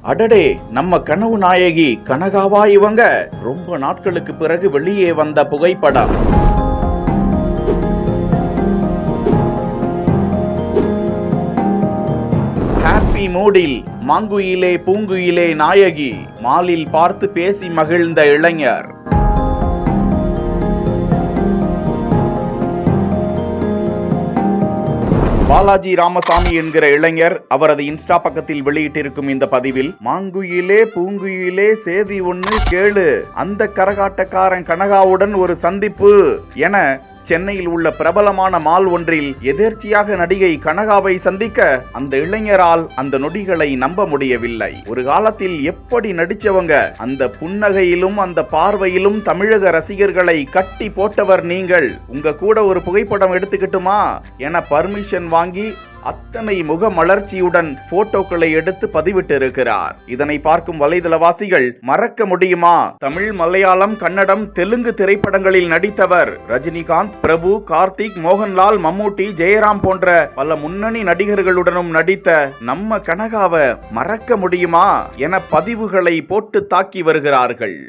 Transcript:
அடடே, நம்ம கனவு நாயகி கனகாவா இவங்க? ரொம்ப நாட்களுக்கு பிறகு வெளியே வந்த புகைப்படம். ஹாப்பி மூடில் மாங்குயிலே பூங்குயிலே நாயகி, மாலில் பார்த்து பேசி மகிழ்ந்த இளைஞர். பாலாஜி ராமசாமி என்கிற இளைஞர் அவரது இன்ஸ்டா பக்கத்தில் வெளியிட்டிருக்கும் இந்த பதிவில், மாங்குயிலே பூங்குயிலே சேதி ஒண்ணு கேளு, அந்த கரகாட்டக்காரன் கனகாவுடன் ஒரு சந்திப்பு என சென்னையில் உள்ள பிரபலமான மால் ஒன்றில் எதேர்ச்சியாக நடிகை கனகாவை சந்திக்க அந்த இளைஞரால் அந்த நொடிகளை நம்ப முடியவில்லை. ஒரு காலத்தில் எப்படி நடிச்சவங்க, அந்த புன்னகையிலும் அந்த பார்வையிலும் தமிழக ரசிகர்களை கட்டி போட்டவர் நீங்கள். உங்க கூட ஒரு புகைப்படம் எடுத்துக்கிட்டுமா என பர்மிஷன் வாங்கி அத்தனை முக மலர்ச்சியுடன் போட்டோக்களை எடுத்து பதிவிட்டு இருக்கிறார். இதனை பார்க்கும் வலைதளவாசிகள், மறக்க முடியுமா? தமிழ், மலையாளம், கன்னடம், தெலுங்கு திரைப்படங்களில் நடித்தவர். ரஜினிகாந்த், பிரபு, கார்த்திக், மோகன்லால், மம்முட்டி, ஜெயராம் போன்ற பல முன்னணி நடிகர்களுடனும் நடித்த நம்ம கனகாவை மறக்க முடியுமா என பதிவுகளை போட்டு தாக்கி வருகிறார்கள்.